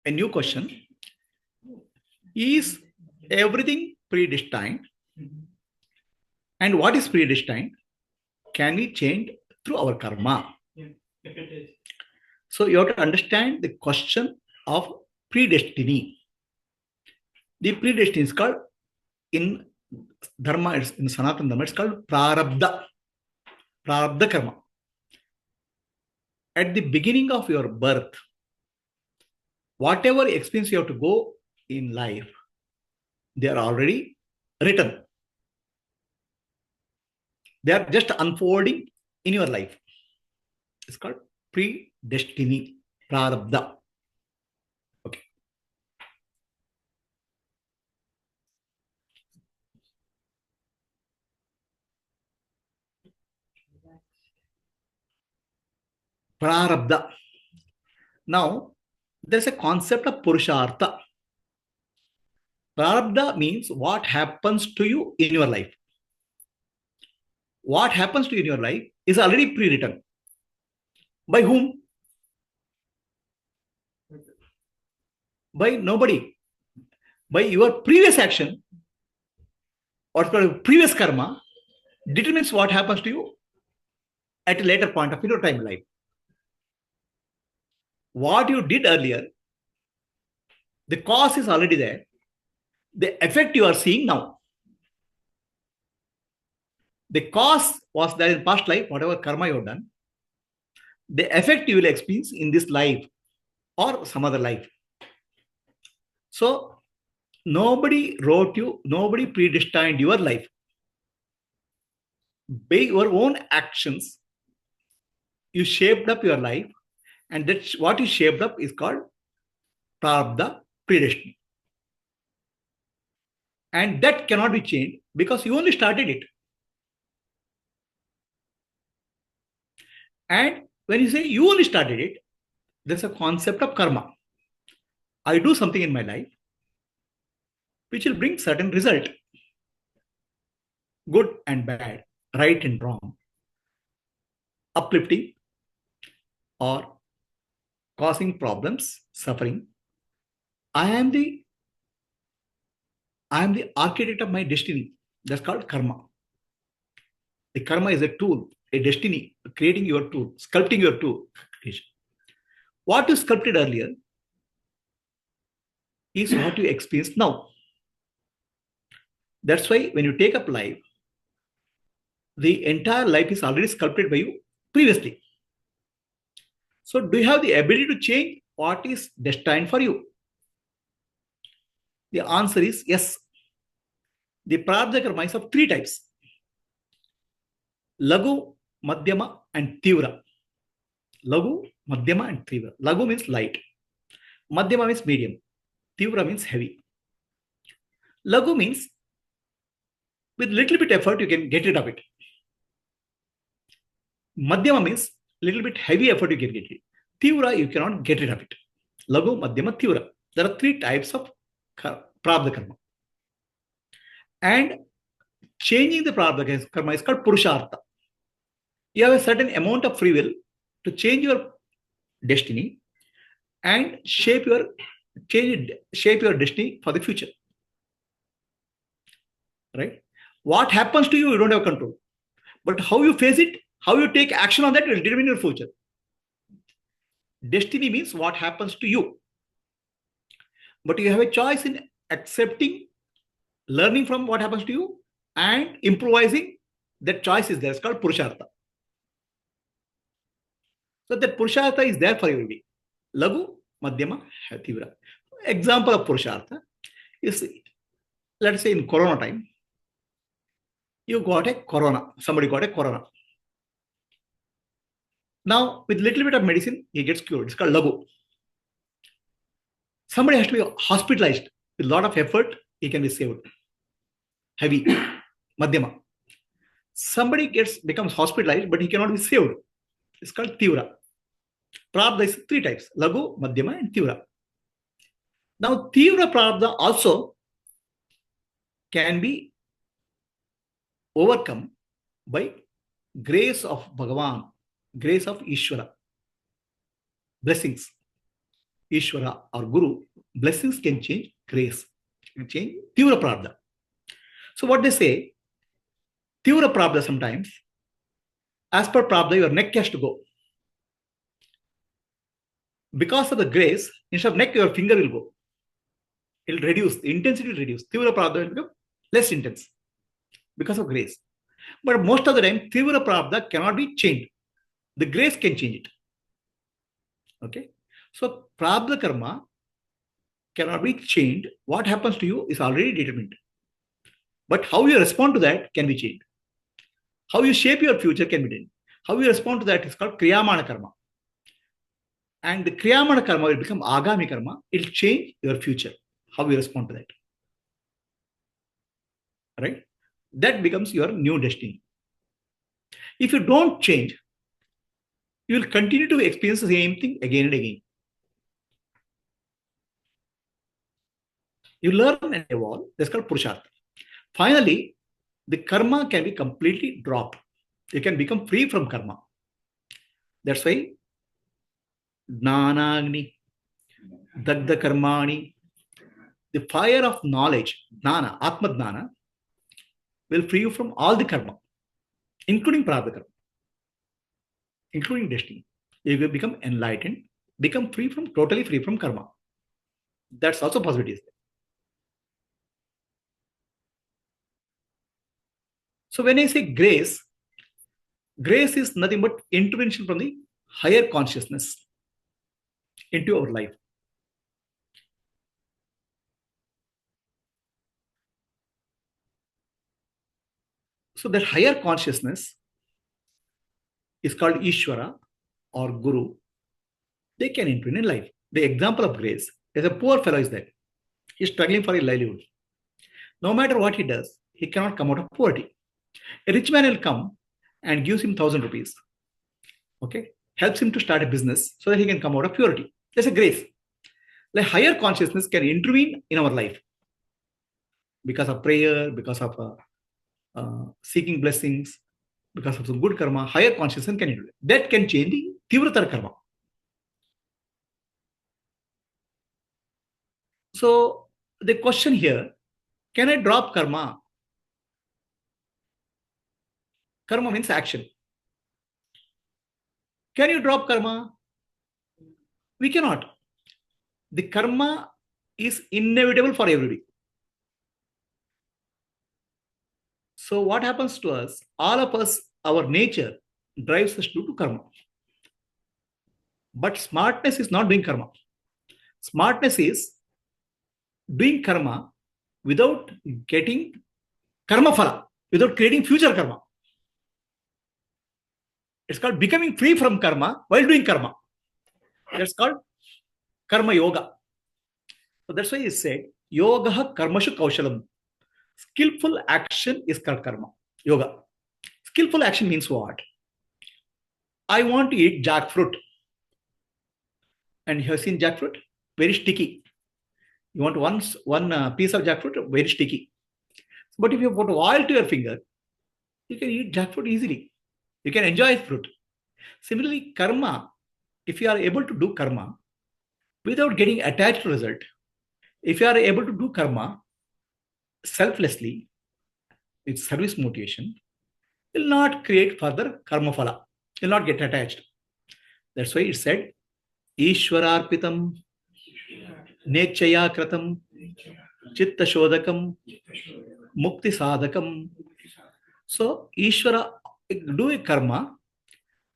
a new question. Is everything predestined? And what is predestined? Can we change through our karma? So you have to understand the question of predestiny. The predestiny is called in Dharma, in Sanatana Dharma, it's called prarabdha. Prarabdha karma. At the beginning of your birth, whatever experience you have to go in life, they are already written. They are just unfolding in your life. It's called predestiny, prarabdha. Okay. Prarabdha. Now, there's a concept of purushartha. Prarabdha means what happens to you in your life. What happens to you in your life is already pre-written. By whom? By nobody. By your previous action or previous karma determines what happens to you at a later point of your time life. What you did earlier, the cause is already there. The effect you are seeing now. The cause was there in past life, whatever karma you have done. The effect you will experience in this life or some other life. So, nobody wrote you, nobody predestined your life. By your own actions, you shaped up your life, and that's what you shaped up is called prarabdha, predestined. And that cannot be changed because you only started it. And when you say you only started it, there's a concept of karma. I do something in my life which will bring certain result, good and bad, right and wrong, uplifting or causing problems, suffering. I am the architect of my destiny. That's called karma. The karma is a tool, a destiny, creating your tool, sculpting your tool. What you sculpted earlier is what you experience now. That's why when you take up life, the entire life is already sculpted by you previously. So do you have the ability to change what is destined for you? The answer is yes. The prarabdha karma is of three types: Lagu, Madhyama, and Tivra. Lagu, Madhyama, and Tivra. Lagu means light. Madhyama means medium. Tivra means heavy. Lagu means with little bit effort you can get rid of it. Madhyama means little bit heavy effort you can get it. Tivra, you cannot get rid of it. Lagu, Madhyama, Tivra. There are three types of prarabdha karma. And changing the prarabdha karma is called purushartha. You have a certain amount of free will to change your destiny and shape your destiny for the future. Right? What happens to you, you don't have control. But how you face it, how you take action on that will determine your future. Destiny means what happens to you. But you have a choice in accepting, learning from what happens to you, and improvising. That choice is there. It's called purushartha. So that purushartha is there for everybody. Lagu, Madhyama, Tivra. Example of purushartha is, let's say in Corona time, you got a corona. Somebody got a corona. Now, with little bit of medicine, he gets cured. It's called Lagu. Somebody has to be hospitalized. With a lot of effort, he can be saved. Heavy. Madhyama. Somebody becomes hospitalized, but he cannot be saved. It's called Tivra. Prarabdha is three types: Lagu, Madhyama, and Tivra. Now, Tivra Prarabdha also can be overcome by grace of Bhagavan, grace of Ishvara, blessings. Ishvara or Guru, blessings can change grace, can change Tivra Prabdha. So what they say, Tivra Prabdha sometimes, as per Prabdha, your neck has to go. Because of the grace, instead of neck, your finger will go. It will reduce, the intensity will reduce. Tivra Prabdha will become less intense because of grace. But most of the time, Tivra Prabdha cannot be changed. The grace can change it. Okay? So Prabdha Karma cannot be changed. What happens to you is already determined. But how you respond to that can be changed. How you shape your future can be done. How you respond to that is called Kriyamana Karma. And the Kriyamana Karma will become Agami Karma. It will change your future. How you respond to that. Right? That becomes your new destiny. If you don't change, you will continue to experience the same thing again and again. You learn and evolve. That's called Purushartha. Finally, the karma can be completely dropped. You can become free from karma. That's why Jnanagni, Dagda Karmani, the fire of knowledge, Jnana, Atma Jnana, will free you from all the karma, including Prarabdha karma, including destiny. You will become enlightened, become free from, totally free from karma. That's also possibilities. So when I say grace, grace is nothing but intervention from the higher consciousness into our life. So that higher consciousness is called Ishvara or Guru. They can intervene in life. The example of grace is a poor fellow is there. He's struggling for a livelihood. No matter what he does, he cannot come out of poverty. A rich man will come and gives him 1,000 rupees. Okay, helps him to start a business so that he can come out of purity. That's a grace. The higher consciousness can intervene in our life because of prayer, because of seeking blessings, because of some good karma. Higher consciousness can intervene. That can change the Tivratara karma. So the question here, can I drop karma? Karma means action. Can you drop karma? We cannot. The karma is inevitable for everybody. So what happens to us? All of us, our nature drives us to do karma. But smartness is not doing karma. Smartness is doing karma without getting karma phala, without creating future karma. It's called becoming free from karma while doing karma. That's called karma yoga. So that's why he said, yoga karmashu kaushalam. Skillful action is called karma, yoga. Skillful action means what? I want to eat jackfruit. And you have seen jackfruit? Very sticky. You want one piece of jackfruit, very sticky. But if you put oil to your finger, you can eat jackfruit easily. You can enjoy fruit. Similarly, karma, if you are able to do karma without getting attached to result, if you are able to do karma selflessly, with service motivation, will not create further karma phala, will not get attached. That's why it said, Ishwararpitam, Nechaya Kratam, Chitta Shodakam, Mukti Sadhakam. So, Ishvara, do a karma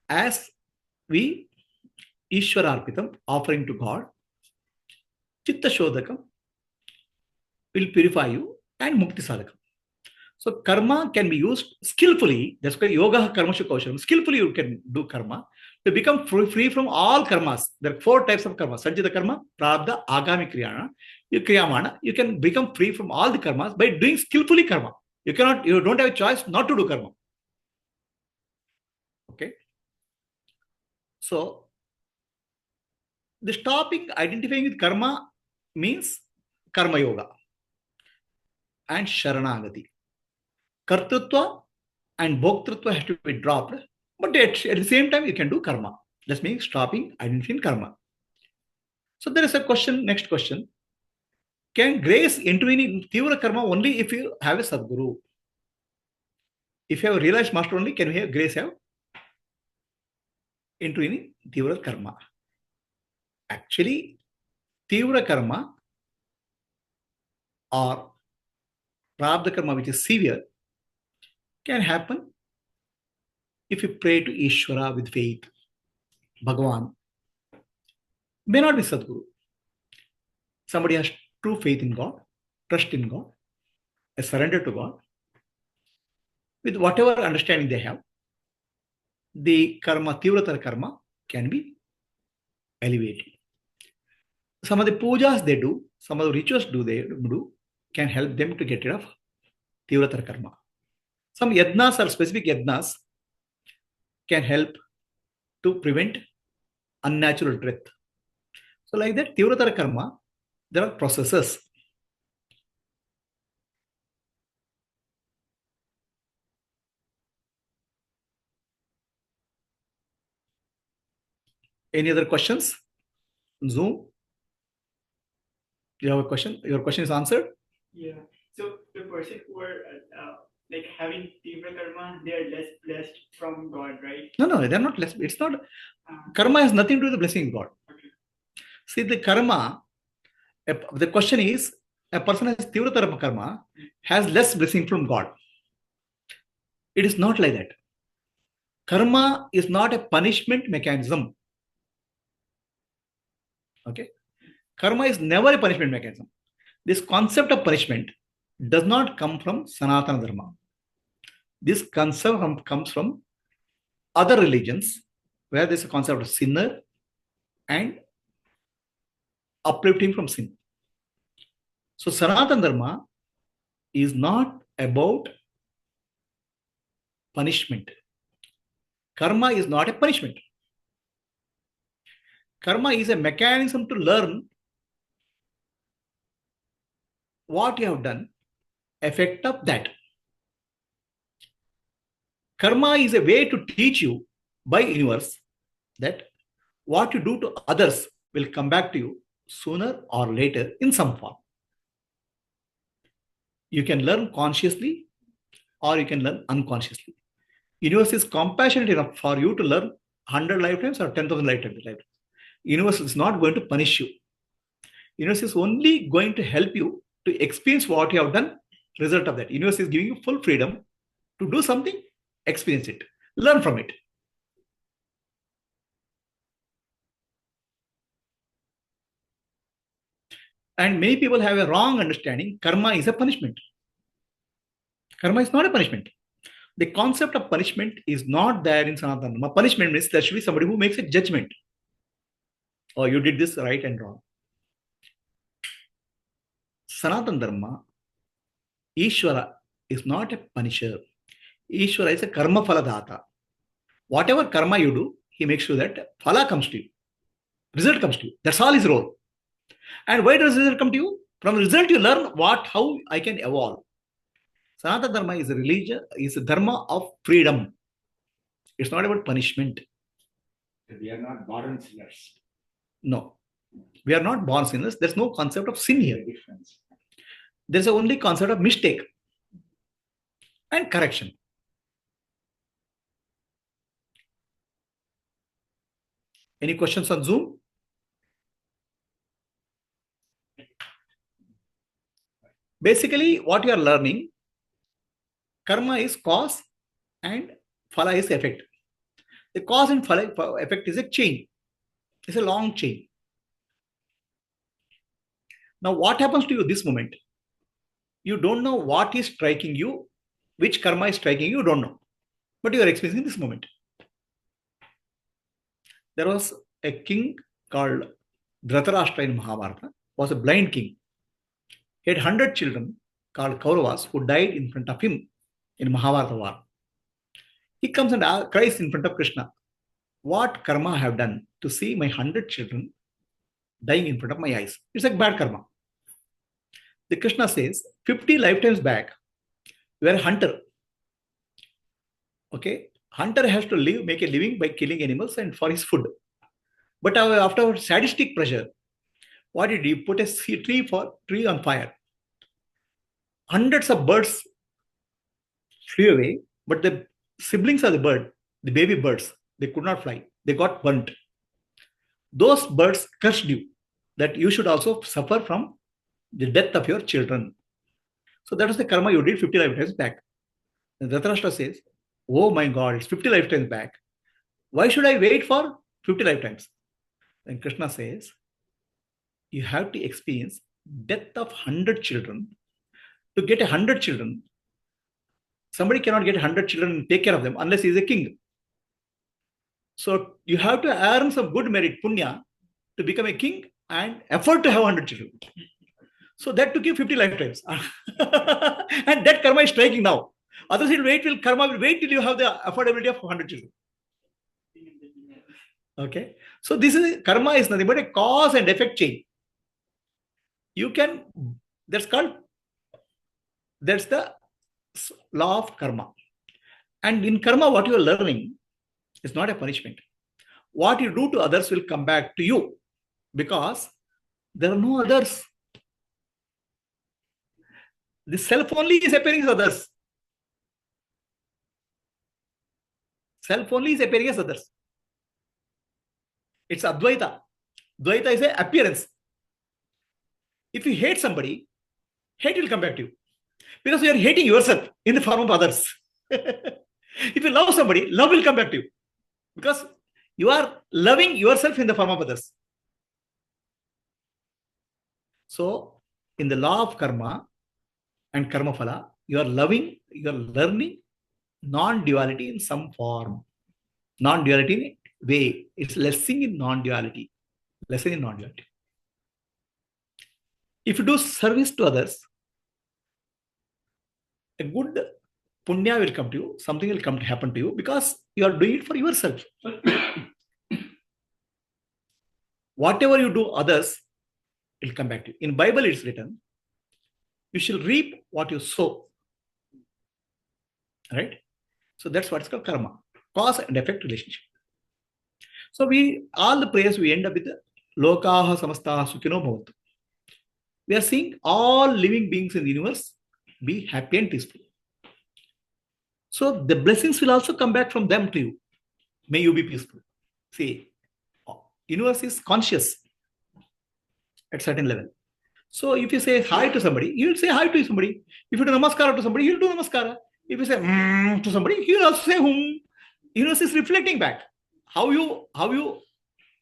as we Ishwararpitam, offering to God. Chitta Shodakam will purify you, and Mukti Sadhakam. So karma can be used skillfully. That's why yoga karmashu kaushalam. Skillfully you can do karma to become free from all karmas. There are 4 types of karma: sanchita karma, prarabdha, agami kriyamana. You can become free from all the karmas by doing skillfully karma. You don't have a choice not to do karma. Okay. So the stopping identifying with karma means karma yoga and sharanagati. Kartritva and bhoktritva has to be dropped, but at the same time you can do karma. That means stopping identity in karma. So there is a question, next question. Can grace enter in Tivra karma only if you have a Sadguru? If you have a realized master only, can we have grace have into any Tivra karma? Actually, Tivra karma or Prabdha karma, which is severe, can happen if you pray to Ishvara with faith. Bhagavan may not be Sadguru. Somebody has true faith in God, trust in God, a surrender to God. With whatever understanding they have, the karma, Tivratara karma, can be elevated. Some of the pujas they do, some of the rituals they do, can help them to get rid of Tivratara karma. Some yadnas or specific yadnas can help to prevent unnatural death. So like that, Tivratara karma, there are processes. Any other questions? Zoom? Do you have a question? Your question is answered? Yeah. So the person who are like having Tivra karma, they are less blessed from God, right? No, they're not less. It's not. Karma has nothing to do with the blessing of God. Okay. See, the karma, the question is, a person has Tivratara karma, has less blessing from God. It is not like that. Karma is not a punishment mechanism. Okay? Karma is never a punishment mechanism. This concept of punishment does not come from Sanatana Dharma. This concept comes from other religions where there is a concept of sinner and uplifting from sin. So Sanatana Dharma is not about punishment. Karma is not a punishment. Karma is a mechanism to learn what you have done, effect of that. Karma is a way to teach you by universe that what you do to others will come back to you sooner or later in some form. You can learn consciously or you can learn unconsciously. Universe is compassionate enough for you to learn 100 lifetimes or 10,000 lifetimes. Universe is not going to punish you. Universe is only going to help you to experience what you have done. Result of that. Universe is giving you full freedom to do something, experience it, learn from it. And many people have a wrong understanding. Karma is a punishment. Karma is not a punishment. The concept of punishment is not there in Sanatana Dharma. Punishment means there should be somebody who makes a judgment. Oh, you did this right and wrong. Sanatana Dharma, Ishvara is not a punisher. Ishvara is a karma phaladata. Whatever karma you do, he makes sure that phala comes to you. Result comes to you. That's all his role. And why does result come to you? From result you learn how I can evolve. Sanatana Dharma is a religion, is a dharma of freedom. It's not about punishment. We are not born sinners. No. We are not born sinners. There's no concept of sin here. There's only concept of mistake and correction. Any questions on Zoom? Basically, what you are learning, karma is cause and phala is effect. The cause and phala effect is a chain. It's a long chain. Now, what happens to you this moment? You don't know what is striking you, which karma is striking you, don't know. But you are experiencing this moment. There was a king called Dhritarashtra in Mahabharata, was a blind king. He had 100 children called Kauravas who died in front of him in Mahabharata war. He comes and cries in front of Krishna, what karma I have done to see my 100 children dying in front of my eyes? It's like bad karma. The Krishna says, 50 lifetimes back, you are a hunter. Okay? Hunter has to make a living by killing animals and for his food. But after sadistic pressure, What did he put a tree on fire? Hundreds of birds flew away, but the siblings of the bird, the baby birds, they could not fly. They got burnt. Those birds cursed you that you should also suffer from the death of your children. So that was the karma you did 50 lifetimes back. And Dhritarashtra says, oh my God, it's 50 lifetimes back. Why should I wait for 50 lifetimes? Then Krishna says, you have to experience death of 100 children. To get 100 children, somebody cannot get 100 children and take care of them unless he is a king. So you have to earn some good merit, punya, to become a king and afford to have 100 children. So that took you 50 lifetimes. And that karma is striking now. Others karma will wait till you have the affordability of 100 children. Okay. So karma is nothing but a cause and effect chain. That's the law of karma. And in karma, what you are learning is not a punishment. What you do to others will come back to you because there are no others. The self only is appearing as others. Self only is appearing as others. It's Advaita. Advaita is an appearance. If you hate somebody, hate will come back to you. Because you are hating yourself in the form of others. If you love somebody, love will come back to you. Because you are loving yourself in the form of others. So, in the law of karma and karma phala, you are learning non-duality in some form. Non-duality in a way. It's lesson in non-duality. If you do service to others, a good punya will come to you, something will happen to you because you are doing it for yourself. Whatever you do others will come back to you. In Bible it's written, you shall reap what you sow. Right? So that's what's called karma. Cause and effect relationship. So all the prayers we end up with lokaha samastaha sukhino bhavantu. We are seeing all living beings in the universe be happy and peaceful. So the blessings will also come back from them to you. May you be peaceful. See, universe is conscious at certain level. So if you say hi to somebody, you will say hi to somebody. If you do namaskara to somebody, you will do namaskara. If you say to somebody, he will also say Universe is reflecting back. How you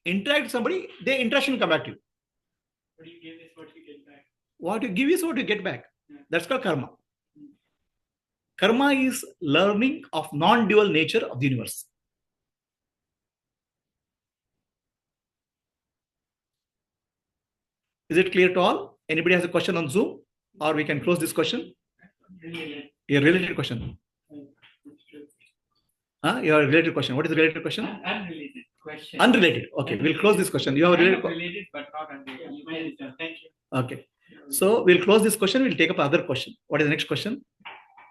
interact with somebody, their interaction will come back to you. What you give is what you get back. What you give is what you get back. That's called karma. Karma is learning of non-dual nature of the universe. Is it clear to all? Anybody has a question on Zoom? Or we can close this question? A related question. Your related question. What is the related question? Unrelated question. Unrelated. Okay, we'll close this question. You have a related question. Related but not unrelated. Thank you. Okay. So we'll close this question. We'll take up another question. What is the next question?